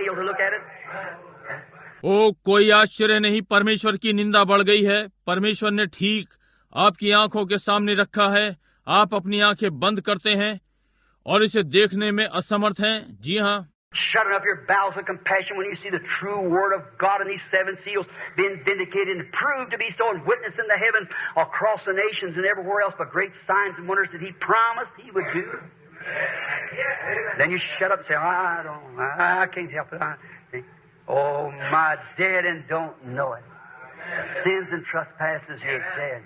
jail to look at it. ओ कोई आश्चर्य नहीं, परमेश्वर की निंदा बढ़ गई है। परमेश्वर ने ठीक आपकी आंखों के सामने रखा है, आप अपनी आंखें बंद करते हैं और इसे देखने में असमर्थ हैं। जी हाँ, Shutting up your bowels of compassion when you see the true word of God and these 7 seals being vindicated and proved to be so, and witness in the heavens across the nations and everywhere else, but great signs and wonders that He promised He would do. Then you shut up and say, I can't help it. Oh, my dead and don't know it. Sins and trespasses, you're dead.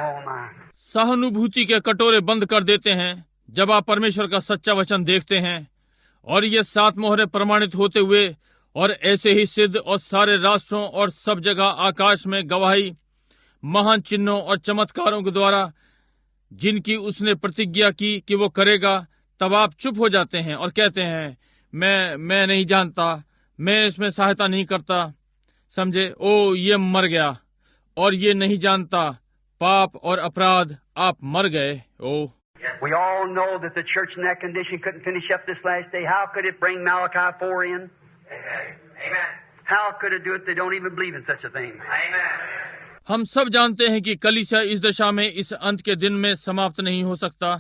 Oh, my. सहानुभूति के कटोरे बंद कर देते हैं जब आप परमेश्वर का सच्चा वचन देखते हैं और ये 7 मोहरें प्रमाणित होते हुए और ऐसे ही सिद्ध और सारे राष्ट्रों और सब जगह आकाश में गवाही महान चिन्हों और चमत्कारों के द्वारा जिनकी उसने प्रतिज्ञा की कि वो करेगा, तब आप चुप हो जाते हैं और कहते हैं मैं नहीं जानता, मैं इसमें सहायता नहीं करता। समझे? ओ ये मर गया और ये नहीं जानता, पाप और अपराध, आप मर गए। ओ We all know that the church in that condition couldn't finish up this last day. How could it bring Malachi 4 in? Amen. How could it do it? They don't even believe in such a thing. Amen. हम सब जानते हैं कि कलीसिया इस दशा में इस अंत के दिन में समाप्त नहीं हो सकता।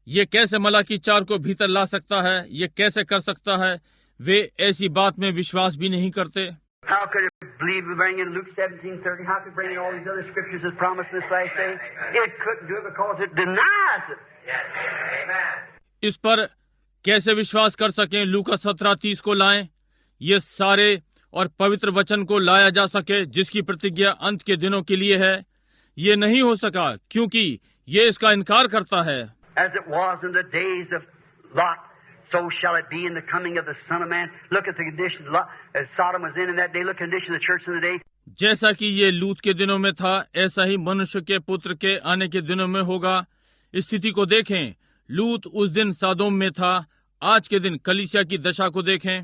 ये कैसे मलाकी 4 को भीतर ला सकता है? ये कैसे कर सकता है? वे ऐसी बात में विश्वास भी नहीं करते। How could it believe we bring in Luke 17:30? How could it bring in all these other scriptures as promised in this last day? It couldn't do it because it denies it. Yes. Amen. इस पर कैसे विश्वास कर सकें? लूका 17:30 को लाएं, ये सारे और पवित्र वचन को लाया जा सके जिसकी प्रतिज्ञा अंत के दिनों के लिए है। ये नहीं हो सका क्योंकि ये इसका इनकार करता है। As it was in the days of Lot, so shall it be in the coming of the Son of Man. Look at the condition Sodom was in that day. Look at the condition of the church in the day. जैसा कि ये लूत के दिनों में था, ऐसा ही मनुष्य के पुत्र के आने के दिनों में होगा। स्थिति को देखें, लूत उस दिन सादोम में था, आज के दिन कलीसिया की दशा को देखें।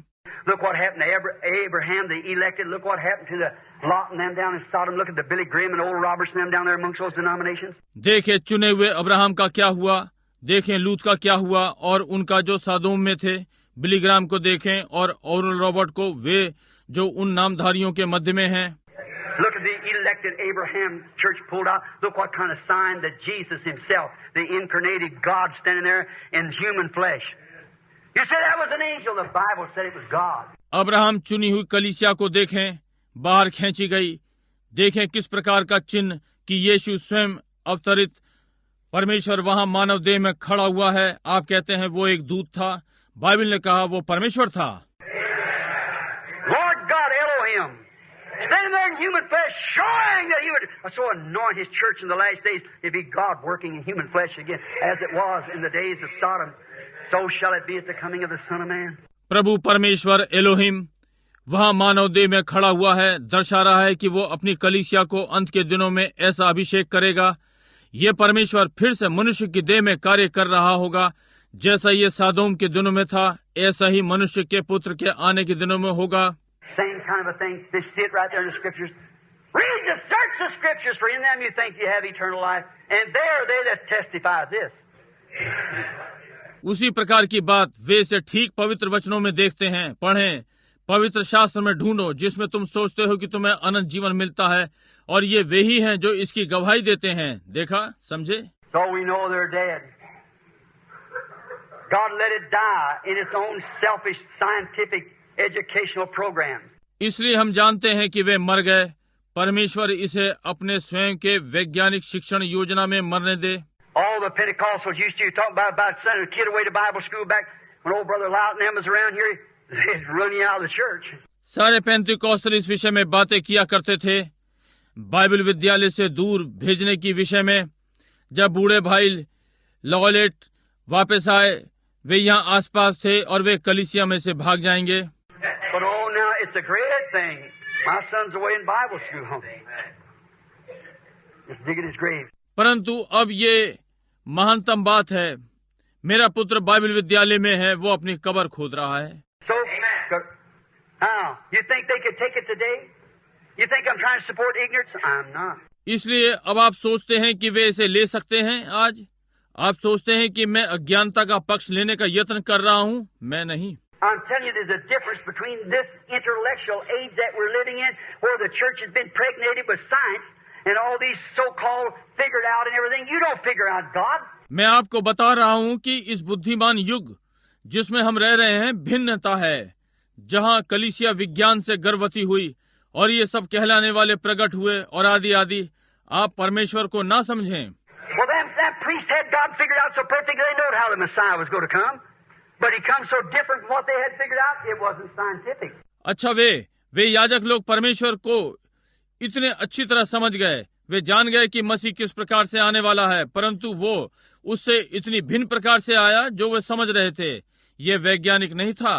Look what happened to Abraham, the elected. Look what happened to the Lot and them down in Sodom. Look at the Billy Graham and Oral Roberts and them down there amongst those denominations. देखें चुने हुए Abraham का क्या हुआ, देखें लूत का क्या हुआ और उनका जो सादोम में थे। बिलीग्राम को देखें और ओरल रॉबर्ट को, वे जो उन नामधारियों के मध्य में हैं। Look at the elected Abraham church pulled out. Look what kind of sign that Jesus himself, the incarnated God, standing there in human flesh. You said that was an angel. The Bible said it was God. Abraham चुनी हुई कलीसिया को देखें, बाहर खींची गई। देखें किस प्रकार का चिन्ह कि यीशु स्वयं अवतरित परमेश्वर वहां मानव देह में खड़ा हुआ है। आप कहते हैं वो एक दूत था, बाइबल ने कहा वो परमेश्वर था। Lord God Elohim, standing there in human flesh, showing that He would so anoint His church in the last days. It'd be God working in human flesh again, as it was in the days of Sodom. So shall it be at the coming of the Son of Man. प्रभु परमेश्वर Elohim वहां मानव देह में खड़ा हुआ है, दर्शा रहा है कि वो अपनी कलीसिया को अंत के दिनों में ऐसा अभिषेक करेगा। ये परमेश्वर फिर से मनुष्य की देह में कार्य कर रहा होगा, जैसा ये सादोम के दिनों में था, ऐसा ही मनुष्य के पुत्र के आने के दिनों में होगा। Same kind of a thing. They see it right there in the Scriptures. Search the Scriptures, for in them you think you have eternal life, and they are they that testify this. उसी प्रकार की बात वे इसे ठीक पवित्र वचनों में देखते हैं। पढ़ें, पवित्र शास्त्र में ढूंढो जिसमें तुम सोचते हो कि तुम्हें अनंत जीवन मिलता है, और ये वे ही हैं जो इसकी गवाही देते हैं। देखा, समझे? So we know they're dead. God let it die in its own selfish scientific educational programs. इसलिए हम जानते हैं कि वे मर गए। परमेश्वर इसे अपने स्वयं के वैज्ञानिक शिक्षण योजना में मरने दे। All the Pentecostals used to talk about sending a kid away to Bible school back when old brother Lout and them was around here. They'd run you out of the church. सारे पेंतिकोस्tal इस विषय में बातें किया करते थे, Bible विद्यालय से दूर भेजने की विषय में। जब बूढ़े भाई लॉलेट वापस आए, वे यहाँ आसपास थे और वे कलीसिया में से भाग जाएंगे। But oh, now it's a great thing. My son's away in Bible school. Just digging his grave. परंतु अब ये महानतम बात है, मेरा पुत्र बाइबल विद्यालय में है, वो अपनी कब्र खोद रहा है। So, you think they could take it today? You think I'm trying to support ignorance? I'm not. इसलिए अब आप सोचते हैं कि वे इसे ले सकते हैं आज? आप सोचते हैं कि मैं अज्ञानता का पक्ष लेने का यत्न कर रहा हूँ? मैं नहीं। I'm telling you, there's a difference between this intellectual age that we're living in, where the church has been impregnated with science and all these so-called figured out and everything. You don't figure out God. मैं आपको बता रहा हूँ कि इस बुद्धिमान युग जिसमें हम रह रहे हैं भिन्नता है, जहाँ कलीसिया विज्ञान से गर्भवती हुई और ये सब कहलाने वाले प्रकट हुए और आदि आदि। आप परमेश्वर को ना समझें। Well, that priest had God figured out so perfectly they knew how the Messiah was going to come. But he comes so different from what they had figured out, it wasn't scientific. अच्छा, वे याजक लोग परमेश्वर को इतने अच्छी तरह समझ गए, वे जान गए कि मसीह किस प्रकार से आने वाला है, परंतु वो उससे इतनी भिन्न प्रकार से आया जो वे समझ रहे थे। ये वैज्ञानिक नहीं था।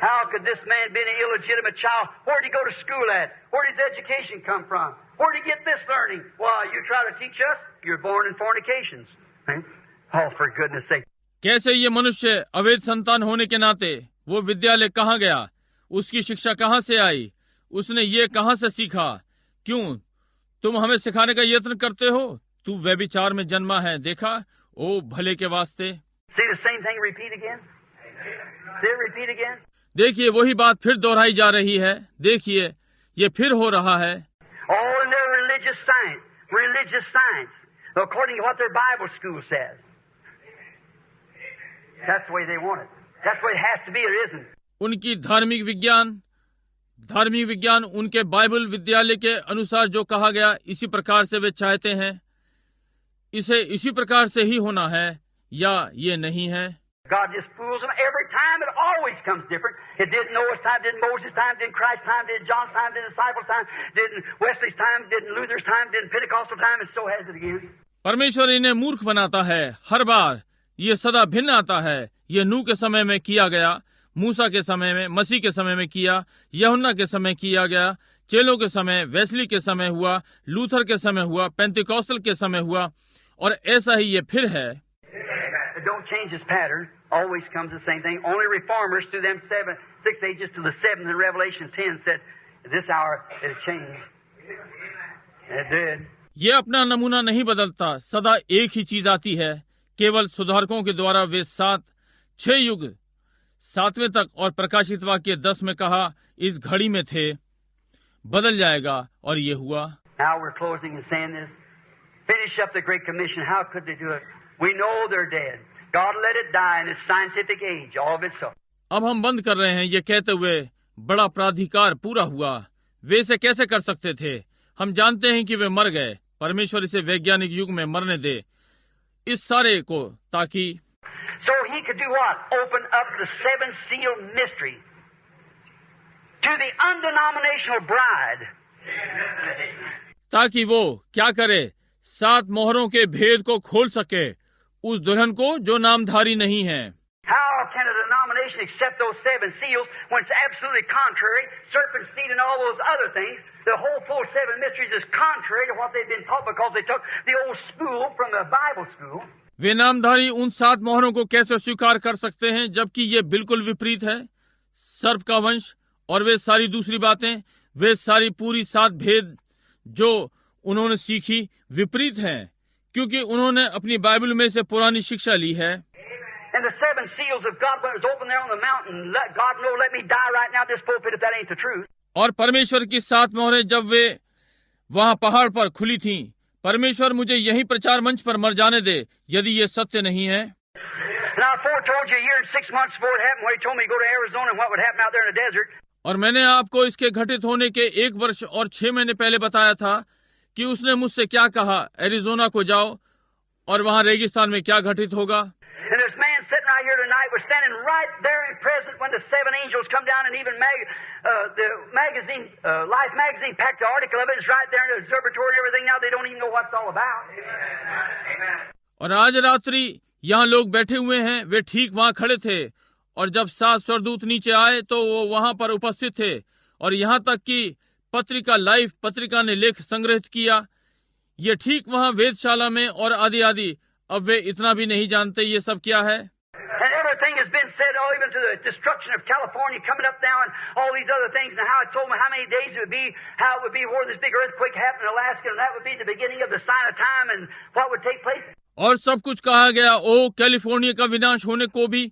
How could this man be an illegitimate child? Where did he go to school at? Where did his education come from? Where did he get this learning? Well, you try to teach us, you're born in fornications. Oh, for goodness sake. कैसे ये मनुष्य अवैध संतान होने के नाते वो विद्यालय कहाँ गया, उसकी शिक्षा कहाँ से आई, उसने ये कहाँ से सीखा? क्यों तुम हमें सिखाने का यत्न करते हो? तू व्यभिचार में जन्मा है, देखा? ओ भले के वास्ते। See the same thing repeat again? See it repeat again? देखिए वही बात फिर दोहराई जा रही है। देखिए ये फिर हो रहा है। All in their religious science, according to what their Bible school says. That's the way they want it. That's the way it has to be, or isn't? उनकी धार्मिक विज्ञान उनके बाइबल विद्यालय के अनुसार जो कहा गया, इसी प्रकार से वे चाहते हैं। इसे इसी प्रकार से ही होना है या ये नहीं है? God just fools them every time. It always comes different. It didn't Noah's time, didn't Moses' time, didn't Christ's time, didn't John's time, didn't disciples' time, didn't Wesley's time, didn't Luther's time, didn't Pentecostal time, and so has it again. परमेश्वर इन्हें मूर्ख बनाता है हर बार। ये सदा भिन्न आता है। ये नूह के समय में किया गया, मूसा के समय में, मसीह के समय में किया, यूहन्ना के समय किया गया, चेलों के समय, वेस्ली के समय हुआ, लूथर के समय हुआ, पेंटिकॉस्टल के समय हुआ, और ऐसा ही ये फिर है। Don't change his pattern. Always comes the same thing. Only reformers through them 6 ages to the 7th in Revelation 10 said, "This hour it changed." It did. ये अपना नमूना नहीं बदलता, सदा एक ही चीज आती है। केवल सुधारकों के द्वारा वे 6 युग 7वें तक और प्रकाशित वाक्य 10 में कहा इस घड़ी में थे, बदल जाएगा, और ये हुआ। Now we're closing and saying this. Finish up the Great Commission. How could they do it? We know they're dead. God let it die in this scientific age. All of it so. अब हम बंद कर रहे हैं ये कहते हुए बड़ा प्राधिकार पूरा हुआ। वे इसे कैसे कर सकते थे? हम जानते हैं कि वे मर गए। परमेश्वर इसे वैज्ञानिक युग में मरने दे, इस सारे को, ताकि So he could do what? Open up the 7 seal mystery to the undenominational bride. ताकि वो क्या करे? 7 मोहरों के भेद को खोल सके उस दुल्हन को जो नामधारी नहीं है। How can a denomination accept those 7 seals when it's absolutely contrary, serpent seed and all those other things? The whole full 7 mysteries is contrary to what they've been taught because they took the old school from the Bible school. वे नामधारी उन 7 मोहरों को कैसे स्वीकार कर सकते हैं जबकि ये बिल्कुल विपरीत है? सर्प का वंश और वे सारी दूसरी बातें, वे सारी पूरी 7 भेद जो उन्होंने सीखी विपरीत हैं, क्योंकि उन्होंने अपनी बाइबल में से पुरानी शिक्षा ली है। And the 7 seals of God when it was open there on the mountain, let God know, let me die right now this pulpit if that ain't the truth. और परमेश्वर की 7 मोहरें जब वे वहां पहाड़ पर खुली थीं, परमेश्वर मुझे यही प्रचार मंच पर मर जाने दे यदि ये सत्य नहीं है। And I foretold you a year and 6 months before it happened when he told me to go to Arizona and what would happen out there in the desert. और मैंने आपको इसके घटित होने के 1 वर्ष और 6 महीने पहले बताया था कि उसने मुझसे क्या कहा, एरिजोना को जाओ और वहां रेगिस्तान में क्या घटित होगा। And this man sitting right here tonight was standing right there in present when the 7 angels come down, and even the magazine, Life magazine, packed the article of it. It's right there in the observatory and everything. Now they don't even know what it's all about. और आज रात्रि यहाँ लोग बैठे हुए हैं, वे ठीक वहाँ खड़े थे, और जब 7 स्वर्गदूत नीचे आए तो वो वहाँ पर उपस्थित थे, और यहाँ तक कि पत्रिका लाइफ पत्रिका ने लेख संग्रहित किया। ये ठीक वहाँ वेदशाला में और आदि आदि। अब वे इतना भी नहीं जानते ये सब क्या है। And everything has been said, all even to the destruction of California coming up now, and all these other things, and how it told me how many days it would be, how it would be before this big earthquake happened in Alaska, and that would be the beginning of the sign of time, and what would take place. और सब कुछ कहा गया, ओ California का विनाश होने को भी,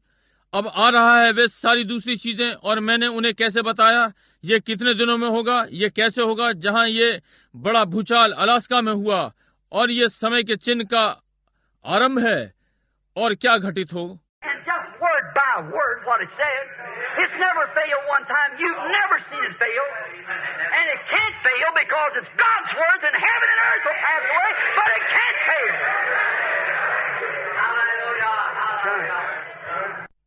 अब आ रहा है वे सारी दूसरी चीजें, और मैंने उन्हें कैसे बताया ये कितने दिनों में होगा, ये कैसे होगा, जहां ये बड़ा भूचाल अलास्का में हुआ, और ये समय के चिन्ह का आरंभ है, और क्या घटित हो। And just word by word what it says. It's never failed one time. You've never seen it fail. And it can't fail because it's God's words, and heaven and earth will pass away, but it can't fail.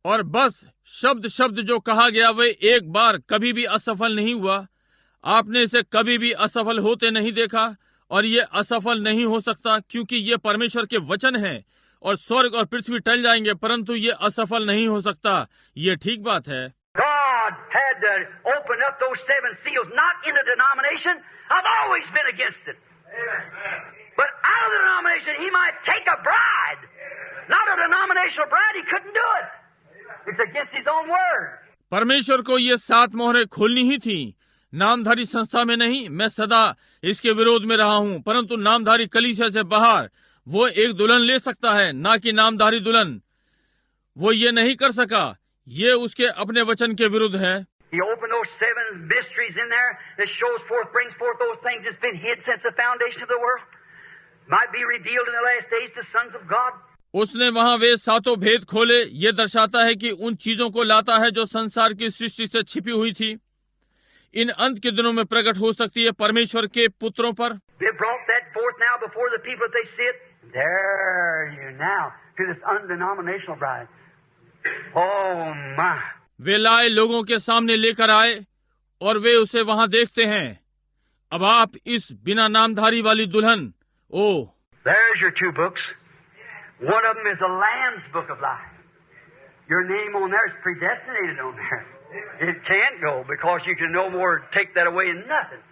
और बस शब्द शब्द जो कहा गया वे एक बार कभी भी असफल नहीं हुआ। आपने इसे कभी भी असफल होते नहीं देखा, और ये असफल नहीं हो सकता क्योंकि ये परमेश्वर के वचन हैं, और स्वर्ग और पृथ्वी टल जाएंगे परंतु ये असफल नहीं हो सकता। ये ठीक बात है। God had to open up those 7 seals, not in a denomination. I've always been against it. But out of the denomination, he might take a bride. Not a denominational bride, he couldn't do it. It's against his own word. परमेश्वर को ये 7 मोहरें खोलनी ही थी, नामधारी संस्था में नहीं। मैं सदा इसके विरोध में रहा हूँ, परंतु नामधारी कलीसिया से बाहर वो एक दुल्हन ले सकता है, ना कि नामधारी दुल्हन। वो ये नहीं कर सका, ये उसके अपने वचन के विरुद्ध है। He opened those 7 mysteries in there that shows forth, brings forth those things that's been hid since the foundation of the world, might be revealed in the last days to sons of God. उसने वहाँ वे 7 भेद खोले। ये दर्शाता है कि उन चीजों को लाता है जो संसार की सृष्टि से छिपी हुई थी, इन अंत के दिनों में प्रकट हो सकती है परमेश्वर के पुत्रों पर। They brought that forth now before the people that they sit. There you now to this undenominational bride. Oh my! वे लाए लोगों के सामने लेकर आए, और वे उसे वहाँ देखते हैं। अब आप इस बिना नामधारी वाली दुल्हन। ओह, There's your 2 books. One of them is the Lamb's Book of Life. Your name on there is predestinated on there. It can't go because you can no more take that away in nothing.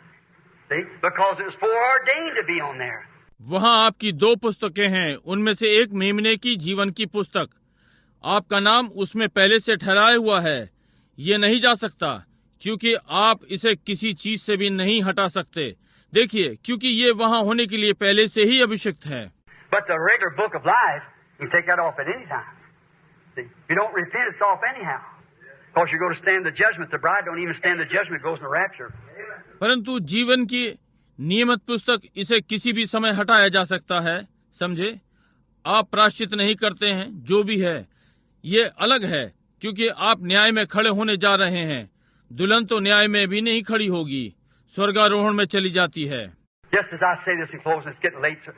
See? Because it was foreordained to be on there. वहाँ आपकी 2 पुस्तकें हैं, उनमें से एक मेमने की जीवन की पुस्तक। आपका नाम उसमें पहले से ठहराया हुआ है। ये नहीं जा सकता क्योंकि आप इसे किसी चीज से भी नहीं हटा सकते। देखिए, क्योंकि ये वहाँ होने के लिए पहले से ही अभिषिक्त है। But the regular book of life, you take that off at any time. See, if you don't repent, it's off anyhow. Because you're going to stand the judgment. The bride don't even stand the judgment, it goes in the rapture. परंतु जीवन की नियमित पुस्तक, इसे किसी भी समय हटाया जा सकता है। समझे, आप प्रायश्चित नहीं करते हैं, जो भी है ये अलग है, क्योंकि आप न्याय में खड़े होने जा रहे हैं। दुल्हन तो न्याय में भी नहीं खड़ी होगी, स्वर्गारोहण में चली जाती है। Just as I say this in closing, it's getting late.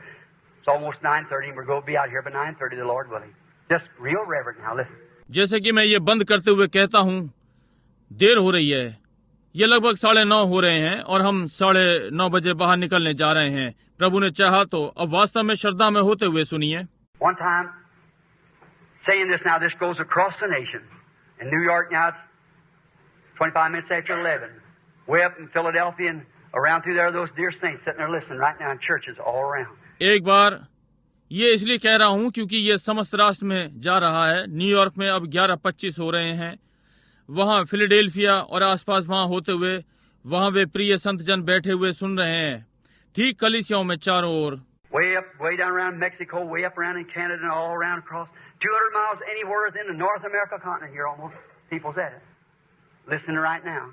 It's almost 9:30, and we're going to be out here by 9:30, the Lord willing. Just real reverent now. Listen. जैसे कि मैं ये बंद करते हुए कहता हूँ, देर हो रही है। ये लगभग 9:30 हो रहे हैं, और हम 9:30 बजे बाहर निकलने जा रहे हैं। प्रभु ने चाहा तो अब वास्तव में श्रद्धा में होते हुए सुनिए। One time, saying this now, this goes across the nation. In New York now, it's 25 minutes after 11. Way up in Philadelphia and around through there, those dear saints sitting there listening right now in churches all around. एक बार ये इसलिए कह रहा हूँ क्योंकि ये समस्त राष्ट्र में जा रहा है। न्यूयॉर्क में अब 11:25 हो रहे हैं। वहाँ फिलाडेल्फिया और आसपास वहाँ होते हुए, वहाँ वे प्रिय संत जन बैठे हुए सुन रहे हैं, ठीक कलीसियाओं में चारों ओर। Way up, way down around Mexico, way up around in Canada, and all around across 200 miles anywhere within the North America continent here almost. People's at it. Listening right now.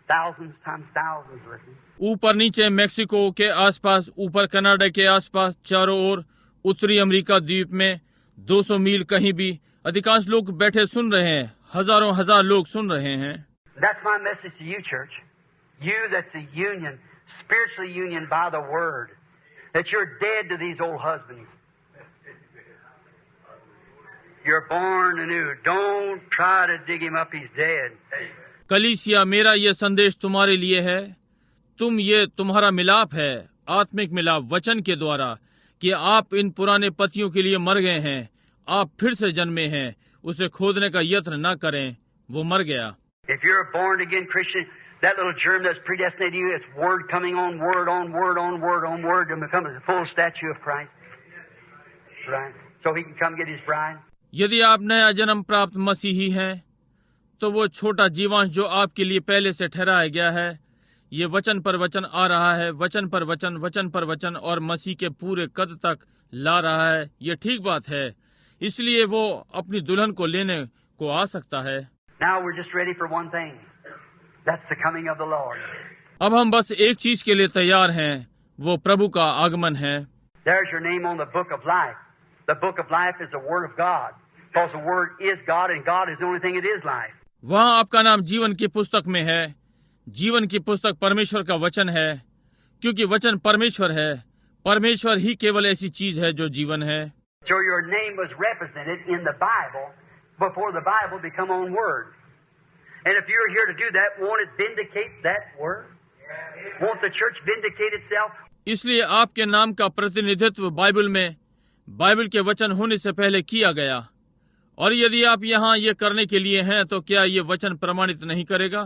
Thousands times thousands listening. ऊपर नीचे Mexico के आसपास, ऊपर Canada के आसपास, चारों ओर, उत्तरी America द्वीप में 200 मील कहीं भी अधिकांश लोग बैठे सुन रहे हैं। हजारों हजार लोग सुन रहे हैं। That's my message to you, church. You that's a union, spiritually union by the word. That you're dead to these old husbands. You're born anew. Don't try to dig him up, he's dead. कलीसिया, मेरा ये संदेश तुम्हारे लिए है। ये तुम्हारा मिलाप है, आत्मिक मिलाप वचन के द्वारा, कि आप इन पुराने पतियों के लिए मर गए हैं, आप फिर से जन्मे हैं। उसे खोदने का यत्न न करें, वो मर गया। If you're a born again Christian, that little germ that's predestinated to you, it's word coming on word on word on word on word to become a full statue of Christ. Right? So he can come get his bride. यदि आप नया जन्म प्राप्त मसीही हैं, तो वो छोटा जीवांश जो आपके लिए पहले से ठहराया गया है, ये वचन पर वचन आ रहा है, वचन पर वचन, वचन पर वचन, और मसीह के पूरे कद तक ला रहा है। ये ठीक बात है। इसलिए वो अपनी दुल्हन को लेने को आ सकता है। Now we're just ready for one thing. That's the coming of the Lord. अब हम बस एक चीज के लिए तैयार हैं, वो प्रभु का आगमन है। There's your name on the book of life. The book of life is the Word of God. Because the Word is God and God is the only thing it is life. वहाँ आपका नाम जीवन की पुस्तक में है। जीवन की पुस्तक परमेश्वर का वचन है, क्योंकि वचन परमेश्वर है। परमेश्वर ही केवल ऐसी चीज है जो जीवन है। So your name was represented in the Bible before the Bible become on Word. And if you're here to do that, won't it vindicate that Word? Won't the church vindicate itself? इसलिए आपके नाम का प्रतिनिधित्व Bible में Bible के वचन होने से पहले किया गया, और यदि आप यहाँ ये करने के लिए हैं तो क्या ये वचन प्रमाणित नहीं करेगा?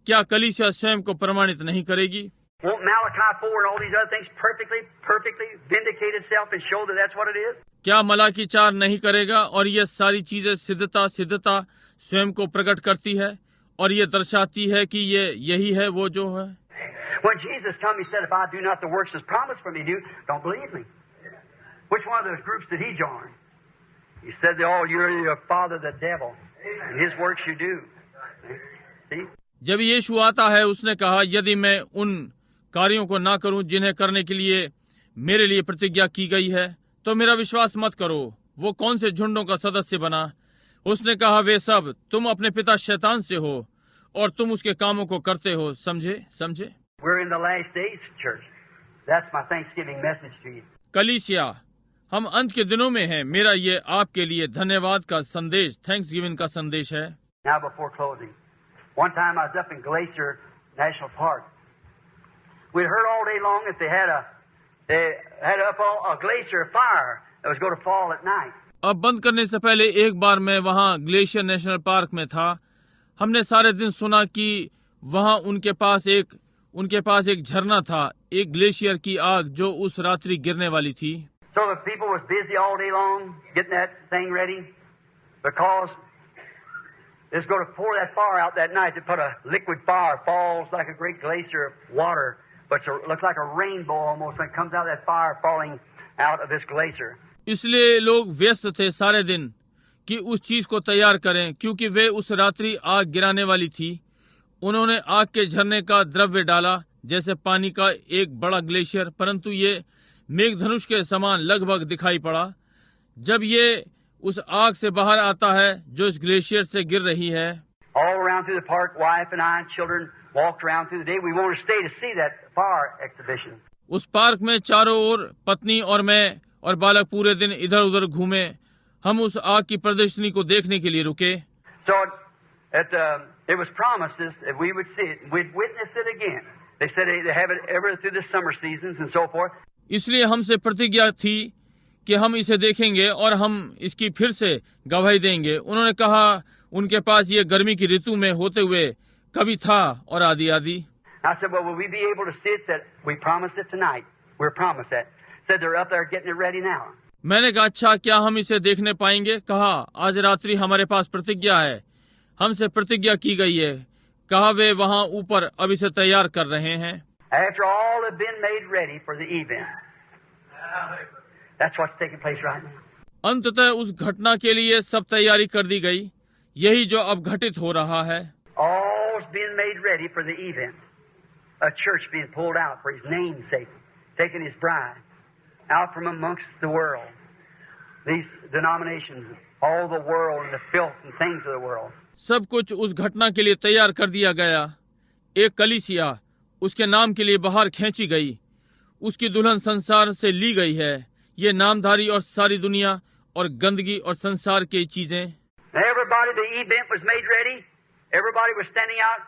क्या कलीसिया स्वयं को प्रमाणित नहीं करेगी? Won't Malachi 4 and all these other things perfectly vindicate itself and show that that's what it is? क्या मलाकी 4 नहीं करेगा और ये सारी चीजें सिद्धता स्वयं को प्रकट करती है और ये दर्शाती है कि ये यही है वो जो है? When Jesus come, he said, if I do not the works as promised for me to do, don't believe me. Which one of those groups did he join? He said, oh, you're your father the devil, and his works you do. See? जब यीशु आता है, उसने कहा, यदि मैं उन कार्यों को ना करूं जिन्हें करने के लिए मेरे लिए प्रतिज्ञा की गई है, तो मेरा विश्वास मत करो। वो कौन से झुंडों का सदस्य बना? उसने कहा, वे सब तुम अपने पिता शैतान से हो और तुम उसके कामों को करते हो। समझे? We're in the last days, church. That's my Thanksgiving message to you. कलीसिया, हम अंत के दिनों में हैं। मेरा ये आपके लिए धन्यवाद का संदेश, थैंक्सगिविंग का संदेश है। Now before closing, one time I was up in Glacier National Park. We'd heard all day long that they had up a glacier fire that was going to fall at night. अब बंद करने से पहले एक बार मैं वहाँ glacier national park में था। हमने सारे दिन सुना कि वहाँ उनके पास एक झरना था, एक ग्लेशियर की आग जो उस रात्रि गिरने वाली थी। So the people was busy all day long getting that thing ready because it's going to pour that fire out that night. They put a liquid fire, falls like a great glacier of water, but it looks like a rainbow almost when it comes out of that fire falling out of this glacier. इसलिए लोग व्यस्त थे सारे दिन कि उस चीज को तैयार करें, क्योंकि वे उस रात्रि आग गिराने वाली थी। उन्होंने आग के झरने का द्रव्य डाला जैसे पानी का एक बड़ा ग्लेशियर, परंतु ये मेघधनुष के समान लगभग दिखाई पड़ा। जब ये उस आग से बाहर आता है जो इस ग्लेशियर से गिर रही है। All around through the park, wife and I and children walked around through the day. We wanted to stay to see that fire exhibition. उस पार्क में चारों ओर पत्नी और मैं और बालक पूरे दिन इधर उधर घूमे। हम उस आग की प्रदर्शनी को देखने के लिए रुके। So it was promised us that we would see it. We'd witness it again. They said they have it ever through the summer seasons and so forth. इसलिए हमसे प्रतिज्ञा थी कि हम इसे देखेंगे और हम इसकी फिर से गवाही देंगे। उन्होंने कहा उनके पास ये गर्मी की ऋतु में होते हुए कभी था और आदि। I said, well, will we be able to see it? Said, we promised it tonight. We're promised that. Said they're up there getting it ready now. मैंने कहा, अच्छा, क्या हम इसे देखने पाएंगे? कहा, आज रात्रि हमारे पास प्रतिज्ञा है, हमसे प्रतिज्ञा की गई है। कहा, वे वहाँ ऊपर अब इसे तैयार कर रहे हैं। After all have been made ready for the event. That's what's taking place right now. अंततः उस घटना के लिए सब तैयारी कर दी गई, यही जो अब घटित हो रहा है। All's been made ready for the event. A church being pulled out for his name's sake, taking his bride out from amongst the world. These denominations, all the world and the filth and things of the world. सब कुछ उस घटना के लिए तैयार कर दिया गया। एक कलीसिया उसके नाम के लिए बाहर खींची गई, उसकी दुल्हन संसार से ली गई है। ये नामधारी और सारी दुनिया और गंदगी और संसार की चीजें। Everybody, the event was made ready. Everybody was standing out.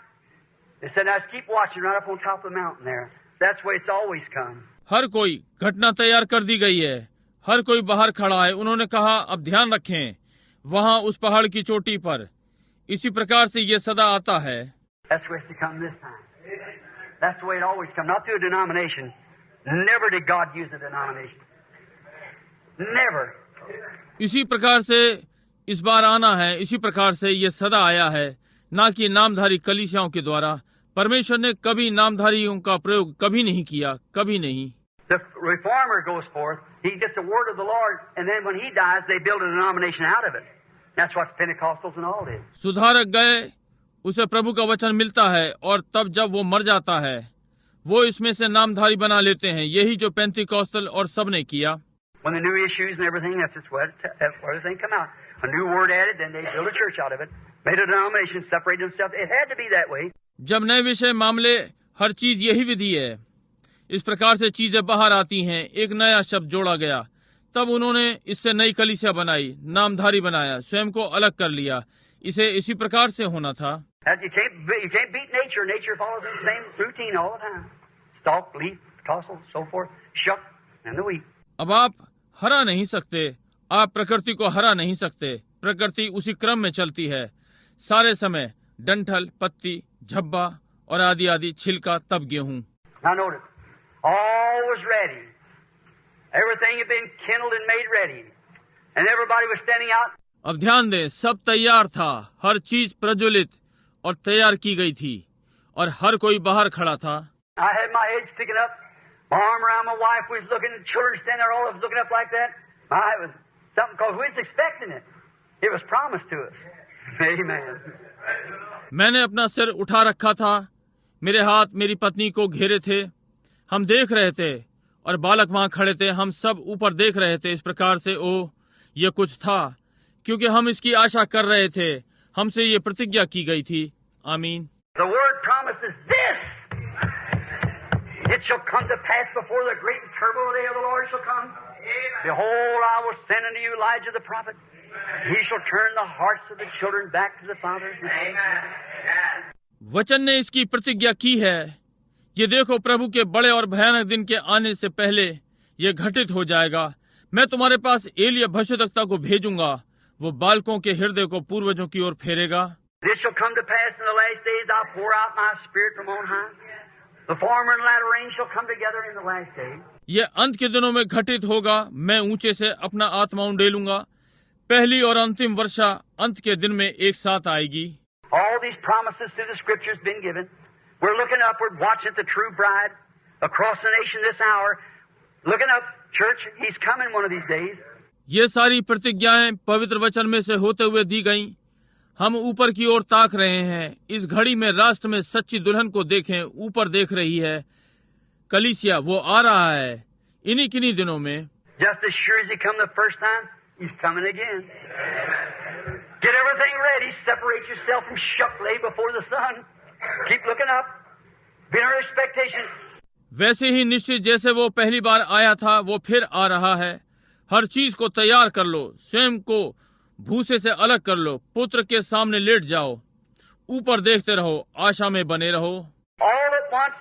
They said, "Now keep watching right up on top of the mountain there. That's where it's always come." हर कोई घटना तैयार कर दी गई है, हर कोई बाहर खड़ा है। उन्होंने कहा, अब ध्यान रखें, वहाँ उस पहाड़ की चोटी पर। इसी प्रकार से ये सदा आता है। That's where it's to come this time. That's the way it always comes. Not through a denomination. Never did God use a denomination. Never. इसी प्रकार से इस बार आना है, इसी प्रकार से ये सदा आया है, ना कि नामधारी कलीसियाओं के द्वारा। परमेश्वर ने कभी नामधारियों का प्रयोग कभी नहीं किया, कभी नहीं। The reformer goes forth. He gets the word of the Lord, and then when he dies, they build a denomination out of it. That's what Pentecostals and all did. सुधारक गए, उसे प्रभु का वचन मिलता है और तब जब वो मर जाता है वो इसमें से नामधारी बना लेते हैं। यही जो पेंटिकॉस्टल और सब ने किया। When the new issues and everything, that's where everything come out. A new word added, then they built a church out of it, made a denomination, separated themselves. It had to be that way. जब नए विषय मामले, हर चीज यही विधि है। इस प्रकार से चीजें बाहर आती हैं, एक नया शब्द जोड़ा गया, तब उन्होंने इससे नई कलीसिया बनाई, नामधारी बनाया, स्वयं को अलग कर लिया। इसे इसी प्रकार से होना था। You can't beat nature. Nature follows the same routine all the time. Stalk, leaf, tassel, so forth, shuck, and the wheat. अब आप हरा नहीं सकते, आप प्रकृति को हरा नहीं सकते। प्रकृति उसी क्रम में चलती है सारे समय, डंठल, पत्ती, झब्बा और आदि आदि, छिलका, तब गेहूं। Now notice, all was ready. Everything had been kindled and made ready, and everybody was standing out. अब ध्यान दें, सब तैयार था, हर चीज प्रज्वलित और तैयार की गई थी और हर कोई बाहर खड़ा था। I had my head sticking up, my arm around my wife was looking, the children standing there, all of us looking up like that. It was something because we was expecting it. It was promised to us. Amen. मैंने अपना सिर उठा रखा था, मेरे हाथ मेरी पत्नी को घेरे थे, हम देख रहे थे और बालक वहां खड़े थे, हम सब ऊपर देख रहे थे। इस प्रकार से ये कुछ था, क्योंकि हम इसकी आशा कर रहे थे, हमसे ये प्रतिज्ञा की गई थी। आमीन। The word promises this. It shall come to pass before the great and terrible day of the Lord shall come. Behold, I will send unto you Elijah the prophet. He shall turn the hearts of the children back to the fathers. वचन ने इसकी प्रतिज्ञा की है। ये देखो, प्रभु के बड़े और भयानक दिन के आने से पहले ये घटित हो जाएगा। मैं तुम्हारे पास एलिया भविष्यद्वक्ता को भेजूंगा, वो बालकों के हृदय को पूर्वजों की ओर फेरेगा। This shall come to pass in the last days. I'll pour out my spirit from on high. The former and latter rain shall come together in the last days. ये अंत के दिनों में घटित होगा। मैं ऊंचे से अपना आत्मा उंडेलूंगा। पहली और अंतिम वर्षा अंत के दिन में एक साथ आएगी। All these promises through the scriptures been given. We're looking upward, watching the true bride across the nation this hour. Looking up, church, he's coming one of these days. ये सारी प्रतिज्ञाएं पवित्र वचन में से होते हुए दी गईं। हम ऊपर की ओर ताक रहे हैं। इस घड़ी में राष्ट्र में सच्ची दुल्हन को देखें, ऊपर देख रही है कलीसिया, वो आ रहा है इन्हीं किन्हीं दिनों में। Just as sure as he come the first time, he's coming again. Get everything ready. Separate yourself from shuck, lay before the sun. Keep looking up. Be in our expectation. वैसे ही निश्चित जैसे वो पहली बार आया था, वो फिर आ रहा है। हर चीज को तैयार कर लो, स्वयं को भूसे से अलग कर लो, पुत्र के सामने लेट जाओ, ऊपर देखते रहो, आशा में बने रहो। All at once,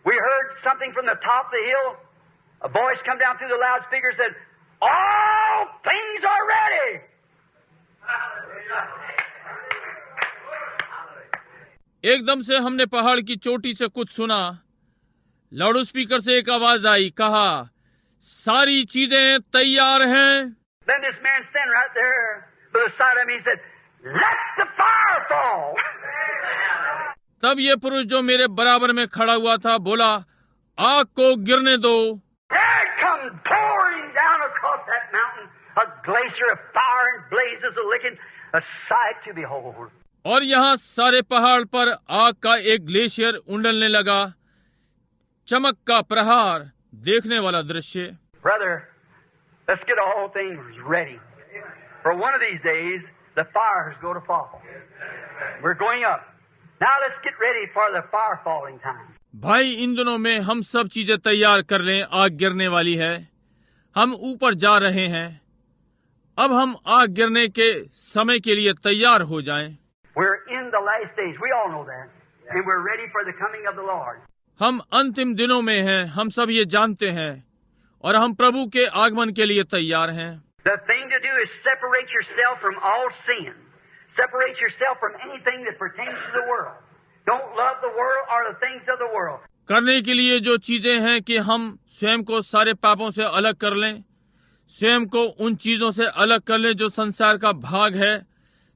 we heard something from the top of the hill. A voice come down through the loudspeaker and said, "All things are ready." एकदम से हमने पहाड़ की चोटी से कुछ सुना। लाउड स्पीकर से एक आवाज आई, कहा, सारी चीजें तैयार हैं। Then this man standing right there by the side of me said, "Let the fire fall." तब ये पुरुष जो मेरे बराबर में खड़ा हुआ था बोला, आग को गिरने दो। There it comes pouring down across that mountain, a glacier of fire and blazes a licking, a sight to behold. और यहाँ सारे पहाड़ पर आग का एक ग्लेशियर उंडलने लगा, चमक का प्रहार, देखने वाला दृश्य। Brother, let's get all things ready. For one of these days, the fire is going to fall. We're going up. Now let's get ready for the fire falling time. भाई, इन दिनों में हम सब चीजें तैयार कर लें, आग गिरने वाली है। हम ऊपर जा रहे हैं। अब हम आग गिरने के समय के लिए तैयार हो जाएं। We're in the last days. We all know that. And we're ready for the coming of the Lord. हम अंतिम दिनों में हैं, हम सब ये जानते हैं और हम प्रभु के आगमन के लिए तैयार हैं। The thing to do is separate yourself from all sin. Separate yourself from anything that pertains to the world. Don't love the world or the things of the world. करने के लिए जो चीजें हैं कि हम स्वयं को सारे पापों से अलग कर लें, स्वयं को उन चीजों से अलग कर लें जो संसार का भाग है,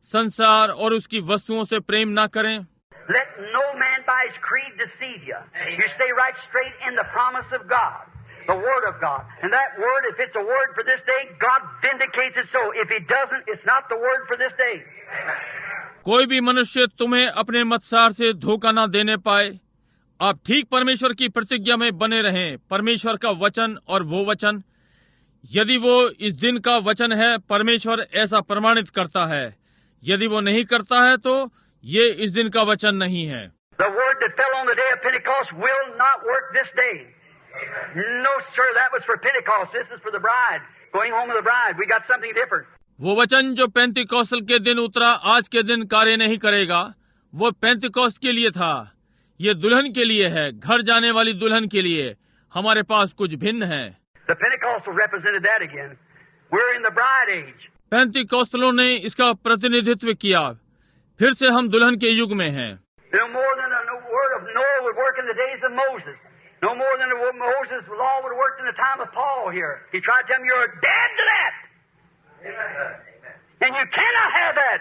संसार और उसकी वस्तुओं से प्रेम ना करें। Let no man by his creed deceive you. You stay right straight in the promise of God. The Word of God. And that Word, if it's a Word for this day, God vindicates it so. If He doesn't, it's not the Word for this day. कोई भी मनुष्य तुम्हें अपने मतसार से धोखा न देने पाए। आप ठीक परमेश्वर की प्रतिज्ञा में बने रहें। परमेश्वर का वचन और वो वचन, यदि वो इस दिन का वचन है, परमेश्वर ऐसा प्रमाणित करता है। यदि वो नहीं करता है तो ये इस दिन का वचन नहीं है। The word that fell on the day of Pentecost will not work this day. No, sir, that was for Pentecost. This is for the bride. Going home with the bride. We got something different. वो वचन जो पेंतिकोस्tal के दिन उतरा, आज के दिन कार्य नहीं करेगा। वो पेंतिकोस्त के लिए था। ये दुल्हन के लिए है, घर जाने वाली दुल्हन के लिए। हमारे पास कुछ भिन्न है। The Pentecostal represented that again. We're in the bride age. पेंतिकोस्तलों ने इसका प्रतिनिधित्व किया। फिर से हम दुल्हन के युग में हैं। No more than the word of Noah would work in the days of Moses. No more than Moses' law would work in the time of Paul here. He tried to tell them you're dead to that. And you cannot have that.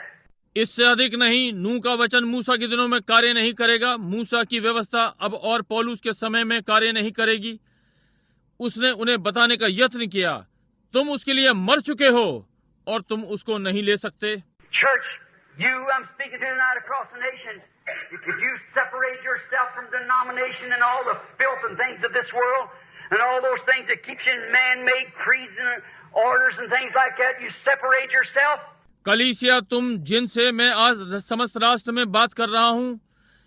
इससे अधिक नहीं, नूह का वचन मूसा के दिनों में कार्य नहीं करेगा। मूसा की व्यवस्था अब और पौलुस के समय में कार्य नहीं करेगी। उसने उन्हें बताने का यत्न किया, तुम उसके लिए मर चुके हो और तुम उसको नहीं ले सकते। Church, I'm speaking to you tonight across the nation. If you separate yourself from denomination and all the filth and things of this world, and all those things that keeps you in man-made creeds and orders and things like that, you separate yourself. कलीसिया, तुम जिनसे मैं आज समस्त राष्ट्र में बात कर रहा हूँ,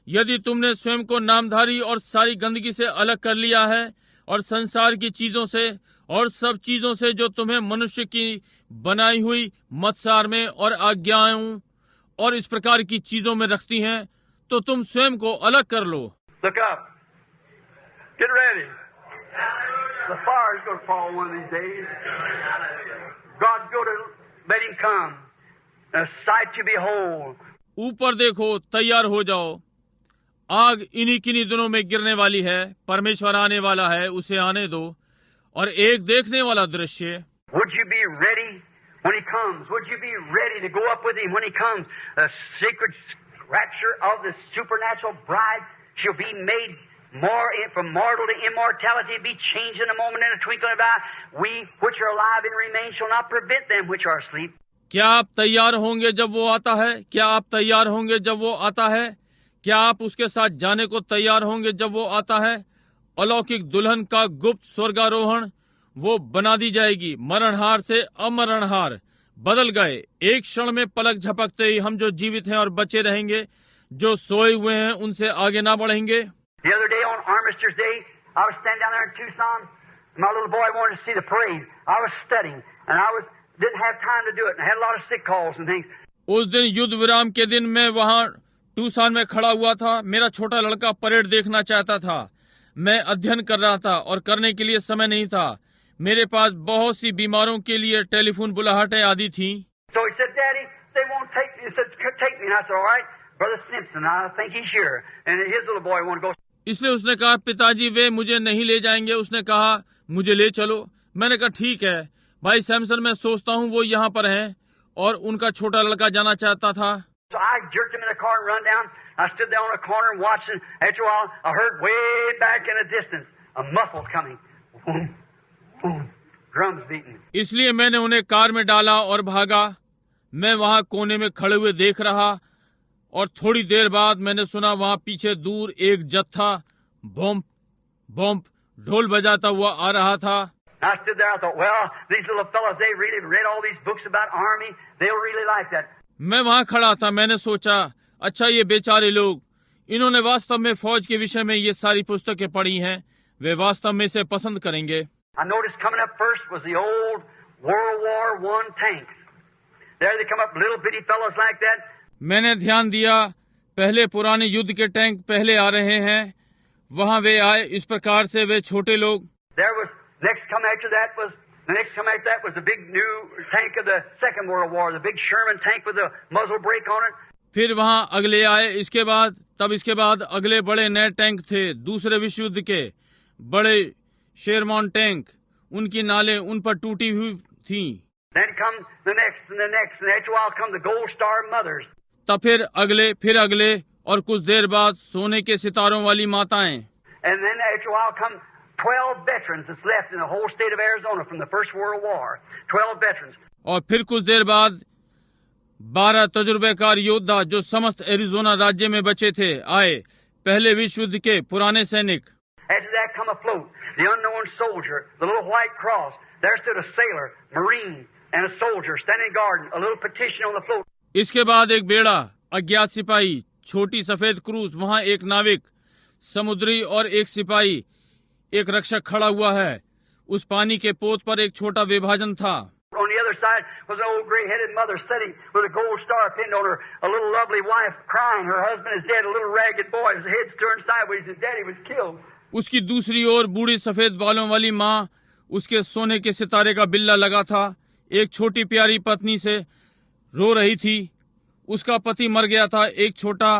यदि तुमने स्वयं को नामधारी और सारी गंदगी से अलग कर लिया है और संसार की चीजों से और सब चीजों से जो तुम्हें मनुष्य की बनाई हुई मत्सार में और आज्ञाओं और इस प्रकार की चीजों में रखती हैं, तो तुम स्वयं को अलग कर लो। Look up. Get ready. The fire is going to fall one of these days. God's going to let Him come. A sight to behold. ऊपर देखो, तैयार हो जाओ। आग इन्हीं किन्हीं दिनों में गिरने वाली है। परमेश्वर आने वाला है, उसे आने दो। और एक देखने वाला दृश्य। Would you be ready when He comes? Would you be ready to go up with Him when He comes? The sacred rapture of the supernatural bride shall be made more from mortal to immortality, be changed in a moment, in a twinkling of an eye. We which are alive and remain shall not prevent them which are asleep. क्या आप तैयार होंगे जब वो आता है? क्या आप तैयार होंगे जब वो आता है? क्या आप उसके साथ जाने को तैयार होंगे जब वो आता है? अलौकिक दुल्हन का गुप्त स्वर्गारोहण वो बना दी जाएगी। मरणहार से अमरणहार बदल गए। एक क्षण में पलक झपकते ही हम जो जीवित हैं और बचे रहेंगे, जो सोए हुए हैं उनसे आगे ना बढ़ेंगे। The other day on Armistice Day, I was standing down there in Tucson. My little boy wanted to see the parade. I was studying, and didn't have time to do it, and I had a lot of sick calls and things. उस दिन युद्ध विराम के दिन मैं वहाँ टूसान में खड़ा हुआ था। मेरा छोटा लड़का परेड देखना चाहता था। मैं अध्ययन कर रहा था और करने के लिए समय नहीं था। मेरे पास बहुत सी बीमारों के लिए टेलीफोन बुलाहटें आदि थी। So he said, Daddy, they won't take me. He said, take me. And I said, all right, Brother Simpson, I think he's here. And his little boy wanted to go. इसलिए उसने कहा, पिताजी वे मुझे नहीं ले जाएंगे। उसने कहा, मुझे ले चलो। मैंने कहा, ठीक है भाई सैमसन, मैं सोचता हूँ वो यहाँ पर हैं। और उनका छोटा लड़का जाना चाहता था। So I jerked him in the car and run down. I stood there on a corner and watched, and after a while, I heard way back in the distance a muffle coming. Boom, boom, drums beating. इसलिए मैंने उन्हें car में डाला और भागा। मैं वहाँ कोने में खड़े हुए देख रहा और थोड़ी देर बाद मैंने सुना वहाँ पीछे दूर एक जत्था बम्प बम्प ढोल बजाता हुआ आ रहा था। I stood there. I thought, well, these little fellas, they really read all these books about army. They'll really like that. मैं वहाँ खड़ा था। मैंने सोचा, अच्छा ये बेचारे लोग, इन्होंने वास्तव में फौज के विषय में ये सारी पुस्तकें पढ़ी हैं, वे वास्तव में इसे पसंद करेंगे। I noticed coming up first was the old World War I tanks. There they come up, little bitty fellas like that. मैंने ध्यान दिया, पहले पुराने युद्ध के टैंक पहले आ रहे हैं। वहाँ वे आए इस प्रकार से, वे छोटे लोग। There was next come after that was the next come after that was the big new tank of the Second World War, the big Sherman tank with the muzzle brake on it. फिर वहाँ अगले आए। इसके बाद अगले बड़े नए tank थे दूसरे विश्व युद्ध के, बड़े शेरमॉन टैंक, उनकी नालें उन पर टूटी हुई थी। Then come the next and the next, and after a while come the Gold Star mothers. तब फिर अगले और कुछ देर बाद सोने के सितारों वाली माताएं। And then after a while come 12 veterans that's left in the whole state of Arizona from the First World War. 12 veterans. और फिर कुछ देर बाद 12 तजुर्बेकार योद्धा जो समस्त एरिजोना राज्य में बचे थे आए, पहले विश्व युद्ध के पुराने सैनिक। After that come afloat, the unknown soldier, the little white cross. There stood a sailor, marine, and a soldier standing guard, a little petition on the float. इसके बाद एक बेड़ा, अज्ञात सिपाही, छोटी सफेद क्रूज, वहाँ एक नाविक, समुद्री और एक सिपाही, एक रक्षक खड़ा हुआ है। उस पानी के पोत पर एक छोटा विभाजन था। On the other side was an old gray-headed mother sitting with a gold star pinned on her, a little lovely wife crying. Her husband is dead, a little ragged boy, his head turned sideways, his daddy was killed. उसकी दूसरी ओर बूढ़ी सफेद बालों वाली माँ, उसके सोने के सितारे का बिल्ला लगा था, एक छोटी प्यारी पत्नी से रो रही थी, उसका पति मर गया था। एक छोटा